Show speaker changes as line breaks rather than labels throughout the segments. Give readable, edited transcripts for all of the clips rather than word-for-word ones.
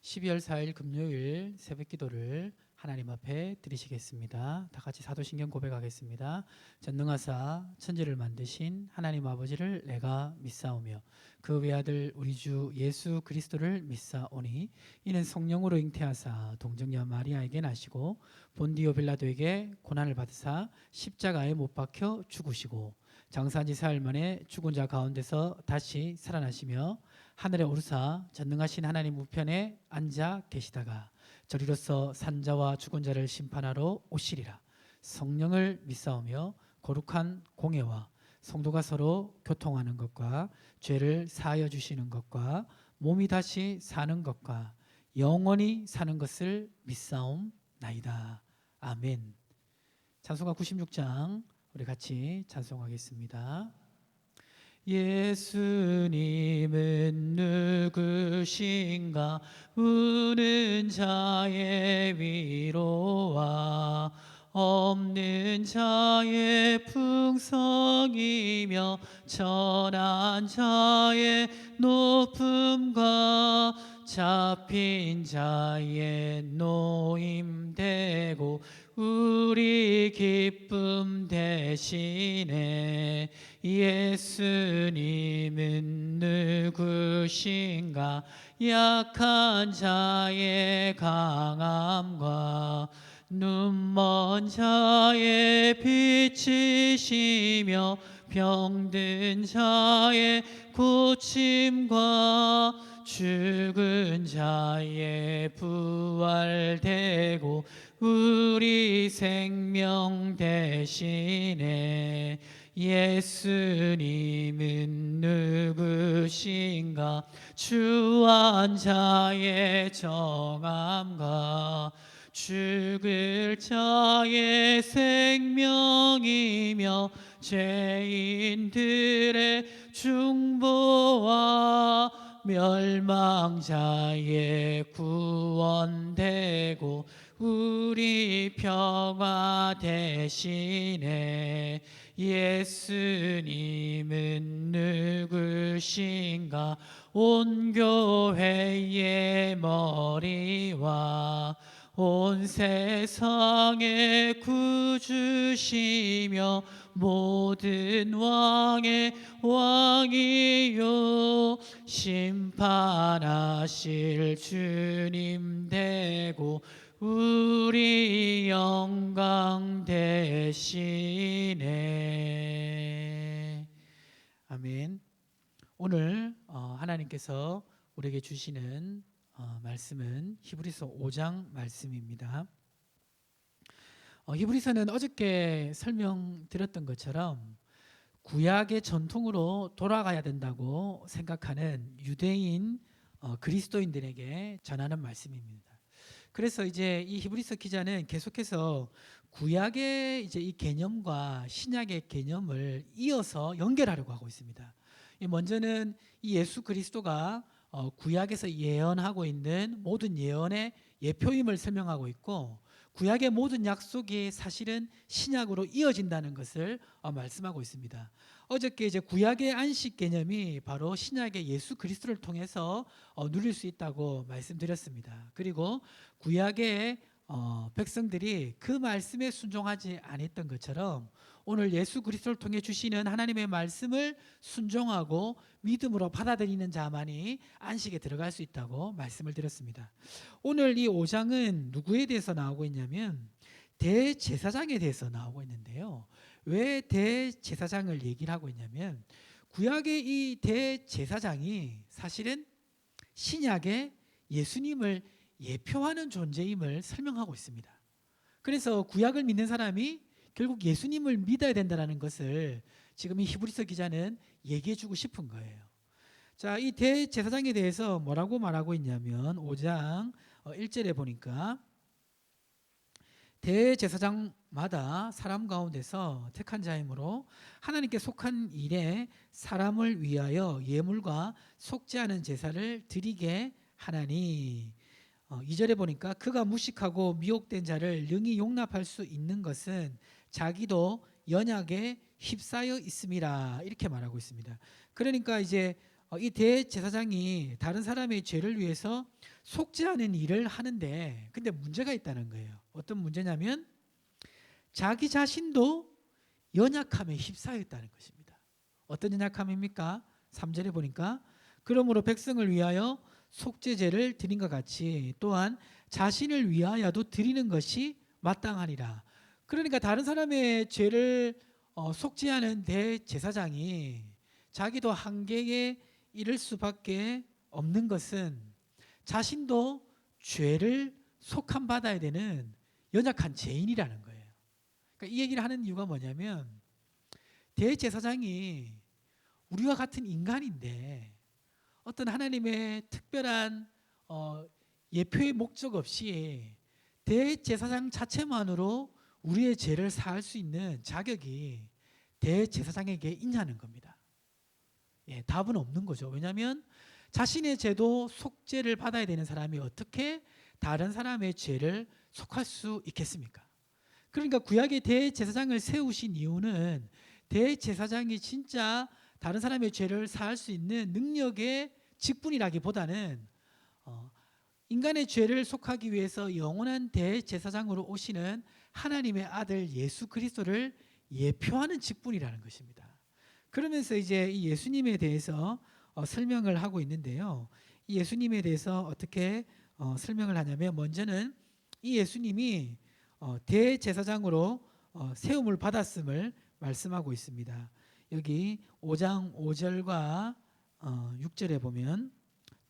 12월 4일 금요일 새벽 기도를 하나님 앞에 드리시겠습니다. 다 같이 사도신경 고백하겠습니다. 전능하사 천지를 만드신 하나님 아버지를 내가 믿사오며 그 외아들 우리 주 예수 그리스도를 믿사오니 이는 성령으로 잉태하사 동정녀 마리아에게 나시고 본디오 빌라도에게 고난을 받으사 십자가에 못 박혀 죽으시고 장사한 지 사흘 만에 죽은 자 가운데서 다시 살아나시며 하늘에 오르사 전능하신 하나님 우편에 앉아 계시다가 저리로서 산자와 죽은 자를 심판하러 오시리라. 성령을 믿사오며 거룩한 공예와 성도가 서로 교통하는 것과 죄를 사하여 주시는 것과 몸이 다시 사는 것과 영원히 사는 것을 믿사옵나이다. 아멘. 찬송가 96장 우리 같이 찬송하겠습니다. 예수님은 누구신가 우는 자의 위로와 없는 자의 풍성이며 천한 자의 높음과 잡힌 자의 노임되고 우리 기쁨 대신에 예수님은 누구신가 약한 자의 강함과 눈먼 자의 빛이시며 병든 자의 고침과 죽은 자의 부활되고 우리 생명 대신에 예수님은 누구신가 주한 자의 정함과 죽을 자의 생명이며 죄인들의 중보와 멸망자의 구원되고 우리 평화 대신에 예수님은 누구신가 온 교회의 머리와 온 세상의 구주시며 모든 왕의 왕이요 심판하실 주님 되고 우리 영광 되시네. 아멘. 오늘 하나님께서 우리에게 주시는 말씀은 히브리서 5장 말씀입니다. 히브리서는 어저께 설명드렸던 것처럼 구약의 전통으로 돌아가야 된다고 생각하는 유대인 그리스도인들에게 전하는 말씀입니다. 그래서 이제 이 히브리서 기자는 계속해서 구약의 이제 이 개념과 신약의 개념을 이어서 연결하려고 하고 있습니다. 먼저는 이 예수 그리스도가 구약에서 예언하고 있는 모든 예언의 예표임을 설명하고 있고 구약의 모든 약속이 사실은 신약으로 이어진다는 것을 말씀하고 있습니다. 어저께 이제 구약의 안식 개념이 바로 신약의 예수 그리스도를 통해서 누릴 수 있다고 말씀드렸습니다. 그리고 구약의 백성들이 그 말씀에 순종하지 않았던 것처럼 오늘 예수 그리스도를 통해 주시는 하나님의 말씀을 순종하고 믿음으로 받아들이는 자만이 안식에 들어갈 수 있다고 말씀을 드렸습니다. 오늘 이 5장은 누구에 대해서 나오고 있냐면 대제사장에 대해서 나오고 있는데요. 왜 대제사장을 얘기를 하고 있냐면 구약의 이 대제사장이 사실은 신약의 예수님을 예표하는 존재임을 설명하고 있습니다. 그래서 구약을 믿는 사람이 결국 예수님을 믿어야 된다는 것을 지금 이 히브리서 기자는 얘기해주고 싶은 거예요. 자, 이 대제사장에 대해서 뭐라고 말하고 있냐면 5장 1절에 보니까 대제사장마다 사람 가운데서 택한 자이므로 하나님께 속한 일에 사람을 위하여 예물과 속지 않은 제사를 드리게 하나니 2절에 보니까 그가 무식하고 미혹된 자를 능히 용납할 수 있는 것은 자기도 연약에 휩싸여 있음이라 이렇게 말하고 있습니다. 그러니까 이제 이 대제사장이 다른 사람의 죄를 위해서 속죄하는 일을 하는데, 근데 문제가 있다는 거예요. 어떤 문제냐면 자기 자신도 연약함에 휩싸였다는 것입니다. 어떤 연약함입니까? 3절에 보니까 그러므로 백성을 위하여 속죄제를 드린 것 같이 또한 자신을 위하여도 드리는 것이 마땅하니라. 그러니까 다른 사람의 죄를 속죄하는 대제사장이 자기도 한계에 이를 수밖에 없는 것은 자신도 죄를 속함받아야 되는 연약한 죄인이라는 거예요. 그러니까 이 얘기를 하는 이유가 뭐냐면 대제사장이 우리와 같은 인간인데 어떤 하나님의 특별한 예표의 목적 없이 대제사장 자체만으로 우리의 죄를 사할 수 있는 자격이 대제사장에게 있냐는 겁니다. 답은 없는 거죠. 왜냐하면 자신의 죄도 속죄를 받아야 되는 사람이 어떻게 다른 사람의 죄를 속할 수 있겠습니까? 그러니까 구약의 대제사장을 세우신 이유는 대제사장이 진짜 다른 사람의 죄를 사할 수 있는 능력의 직분이라기보다는 인간의 죄를 속하기 위해서 영원한 대제사장으로 오시는 하나님의 아들 예수 그리스도를 예표하는 직분이라는 것입니다. 그러면서 이제 이 예수님에 대해서 설명을 하고 있는데요. 이 예수님에 대해서 어떻게 설명을 하냐면 먼저는 이 예수님이 대제사장으로 세움을 받았음을 말씀하고 있습니다. 여기 5장 5절과 6절에 보면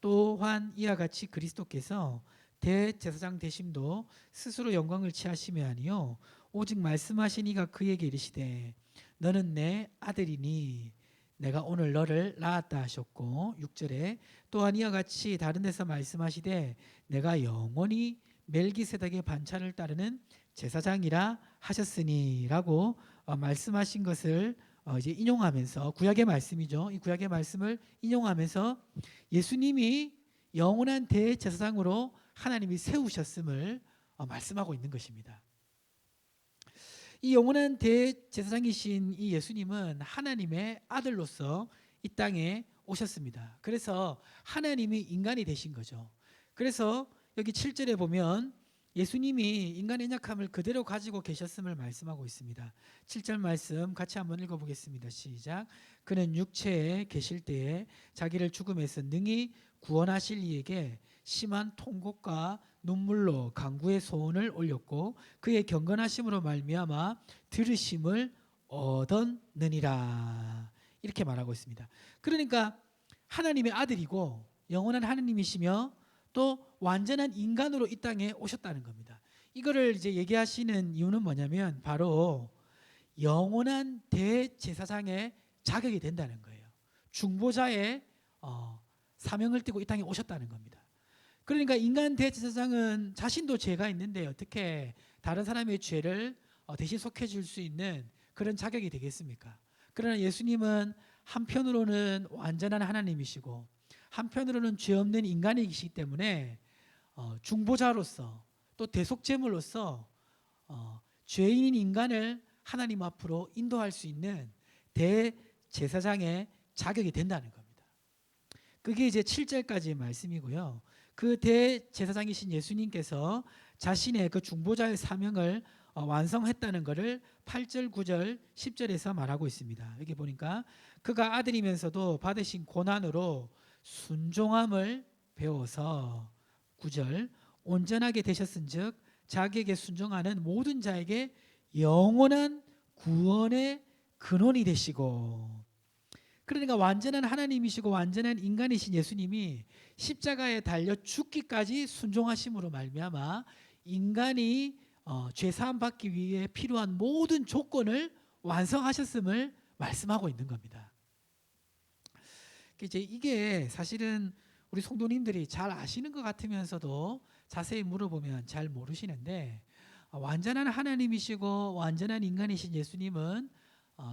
또한 이와 같이 그리스도께서 대제사장 되심도 스스로 영광을 취하심이 아니요 오직 말씀하신 이가 그에게 이르시되 너는 내 아들이니 내가 오늘 너를 낳았다 하셨고 6절에 또한 이와 같이 다른 데서 말씀하시되 내가 영원히 멜기세덱의 반차를 따르는 제사장이라 하셨으니라고 말씀하신 것을 이제 인용하면서 구약의 말씀이죠. 이 구약의 말씀을 인용하면서 예수님이 영원한 대제사장으로 하나님이 세우셨음을 말씀하고 있는 것입니다. 이 영원한 대제사장이신 이 예수님은 하나님의 아들로서 이 땅에 오셨습니다. 그래서 하나님이 인간이 되신 거죠. 그래서 여기 7절에 보면 예수님이 인간의 연약함을 그대로 가지고 계셨음을 말씀하고 있습니다. 7절 말씀 같이 한번 읽어보겠습니다. 시작. 그는 육체에 계실 때에 자기를 죽음에서 능히 구원하실 이에게 심한 통곡과 눈물로 간구의 소원을 올렸고 그의 경건하심으로 말미암아 들으심을 얻었느니라. 이렇게 말하고 있습니다. 그러니까 하나님의 아들이고 영원한 하나님이시며 또 완전한 인간으로 이 땅에 오셨다는 겁니다. 이거를 이제 얘기하시는 이유는 뭐냐면 바로 영원한 대제사장의 자격이 된다는 거예요. 중보자의 사명을 띠고 이 땅에 오셨다는 겁니다. 그러니까 인간 대제사장은 자신도 죄가 있는데 어떻게 다른 사람의 죄를 대신 속해줄 수 있는 그런 자격이 되겠습니까? 그러나 예수님은 한편으로는 완전한 하나님이시고 한편으로는 죄 없는 인간이시기 때문에 중보자로서 또 대속제물로서 죄인인 인간을 하나님 앞으로 인도할 수 있는 대제사장의 자격이 된다는 겁니다. 그게 이제 7절까지의 말씀이고요. 그 대제사장이신 예수님께서 자신의 그 중보자의 사명을 완성했다는 것을 8절, 9절, 10절에서 말하고 있습니다. 여기 보니까 그가 아들이면서도 받으신 고난으로 순종함을 배워서 9절 온전하게 되셨은즉 자기에게 순종하는 모든 자에게 영원한 구원의 근원이 되시고 그러니까 완전한 하나님이시고 완전한 인간이신 예수님이 십자가에 달려 죽기까지 순종하심으로 말미암아 인간이 죄 사함 받기 위해 필요한 모든 조건을 완성하셨음을 말씀하고 있는 겁니다. 이제 이게 사실은 우리 성도님들이 잘 아시는 것 같으면서도 자세히 물어보면 잘 모르시는데 완전한 하나님이시고 완전한 인간이신 예수님은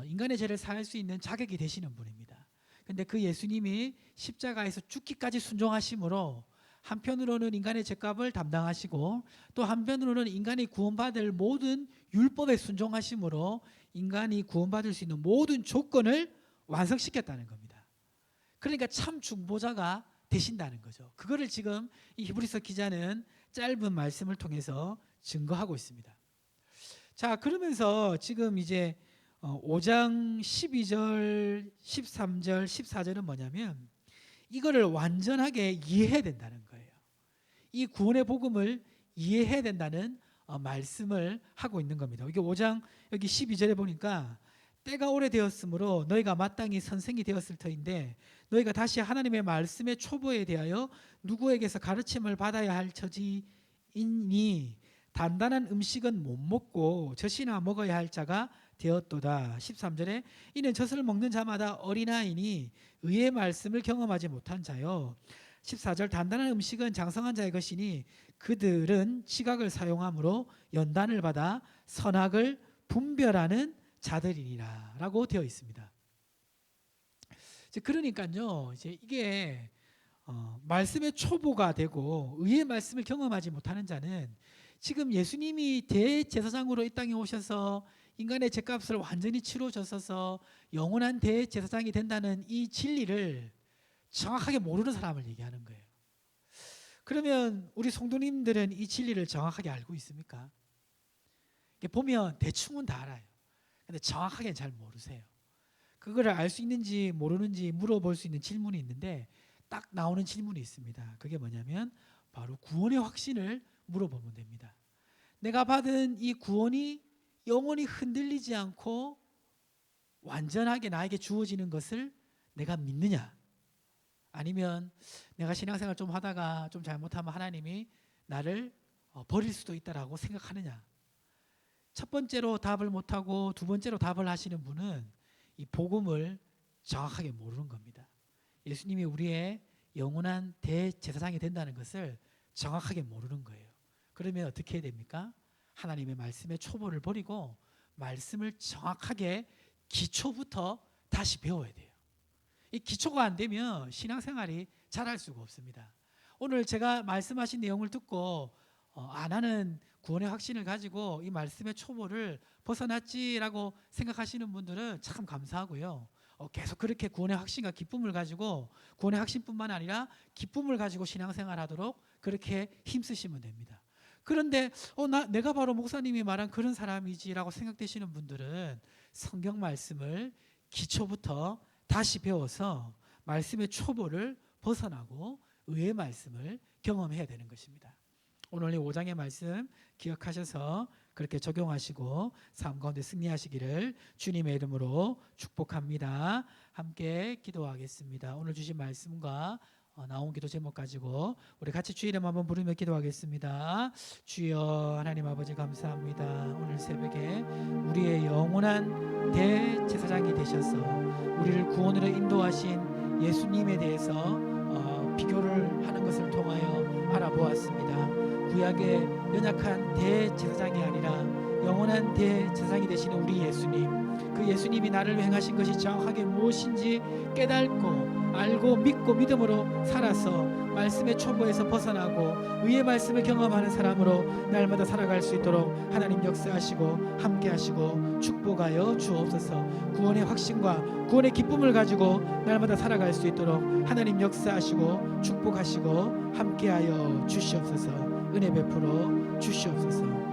인간의 죄를 사할 수 있는 자격이 되시는 분입니다. 그런데 그 예수님이 십자가에서 죽기까지 순종하심으로 한편으로는 인간의 죄값을 담당하시고 또 한편으로는 인간이 구원받을 모든 율법에 순종하심으로 인간이 구원받을 수 있는 모든 조건을 완성시켰다는 겁니다. 그러니까 참 중보자가 되신다는 거죠. 그거를 지금 이 히브리서 기자는 짧은 말씀을 통해서 증거하고 있습니다. 자, 그러면서 지금 이제 5장 12절, 13절, 14절은 뭐냐면 이거를 완전하게 이해해야 된다는 거예요. 이 구원의 복음을 이해해야 된다는 말씀을 하고 있는 겁니다. 이게 5장 여기 12절에 보니까 때가 오래되었으므로 너희가 마땅히 선생이 되었을 터인데 너희가 다시 하나님의 말씀의 초보에 대하여 누구에게서 가르침을 받아야 할 처지이니 단단한 음식은 못 먹고 젖이나 먹어야 할 자가 되었도다. 13절에 이는 젖을 먹는 자마다 어린아이니 의의 말씀을 경험하지 못한 자요. 14절 단단한 음식은 장성한 자의 것이니 그들은 지각을 사용함으로 연단을 받아 선악을 분별하는 자들이니라 라고 되어 있습니다. 그러니까요, 이제 이게 말씀의 초보가 되고 의의 말씀을 경험하지 못하는 자는 지금 예수님이 대제사장으로 이 땅에 오셔서 인간의 죄값을 완전히 치러 주셔서 영원한 대제사장이 된다는 이 진리를 정확하게 모르는 사람을 얘기하는 거예요. 그러면 우리 성도님들은 이 진리를 정확하게 알고 있습니까? 보면 대충은 다 알아요. 근데 정확하게는 잘 모르세요. 그거를 알 수 있는지 모르는지 물어볼 수 있는 질문이 있는데 딱 나오는 질문이 있습니다. 그게 뭐냐면 바로 구원의 확신을 물어보면 됩니다. 내가 받은 이 구원이 영원히 흔들리지 않고 완전하게 나에게 주어지는 것을 내가 믿느냐? 아니면 내가 신앙생활 좀 하다가 좀 잘못하면 하나님이 나를 버릴 수도 있다라고 생각하느냐? 첫 번째로 답을 못하고 두 번째로 답을 하시는 분은 이 복음을 정확하게 모르는 겁니다. 예수님이 우리의 영원한 대제사장이 된다는 것을 정확하게 모르는 거예요. 그러면 어떻게 해야 됩니까? 하나님의 말씀의 초보를 버리고 말씀을 정확하게 기초부터 다시 배워야 돼요. 이 기초가 안 되면 신앙생활이 잘할 수가 없습니다. 오늘 제가 말씀하신 내용을 듣고 안 하는 구원의 확신을 가지고 이 말씀의 초보를 벗어났지라고 생각하시는 분들은 참 감사하고요. 계속 그렇게 구원의 확신과 기쁨을 가지고 구원의 확신뿐만 아니라 기쁨을 가지고 신앙생활하도록 그렇게 힘쓰시면 됩니다. 그런데 내가 바로 목사님이 말한 그런 사람이지라고 생각되시는 분들은 성경 말씀을 기초부터 다시 배워서 말씀의 초보를 벗어나고 의의 말씀을 경험해야 되는 것입니다. 오늘 이 5장의 말씀 기억하셔서 그렇게 적용하시고 삶 가운데 승리하시기를 주님의 이름으로 축복합니다. 함께 기도하겠습니다. 오늘 주신 말씀과 나온 기도 제목 가지고 우리 같이 주 이름 한번 부르며 기도하겠습니다. 주여 하나님 아버지 감사합니다. 오늘 새벽에 우리의 영원한 대제사장이 되셔서 우리를 구원으로 인도하신 예수님에 대해서 비교를 하는 것을 통하여 알아보았습니다. 구약의 연약한 대제사장이 아니라 영원한 대제사장이 되시는 우리 예수님, 그 예수님이 나를 행하신 것이 정확하게 무엇인지 깨닫고 알고 믿고 믿음으로 살아서 말씀의 초보에서 벗어나고 의의 말씀을 경험하는 사람으로 날마다 살아갈 수 있도록 하나님 역사하시고 함께하시고 축복하여 주옵소서. 구원의 확신과 구원의 기쁨을 가지고 날마다 살아갈 수 있도록 하나님 역사하시고 축복하시고 함께하여 주시옵소서. 은혜 베풀어 주시옵소서.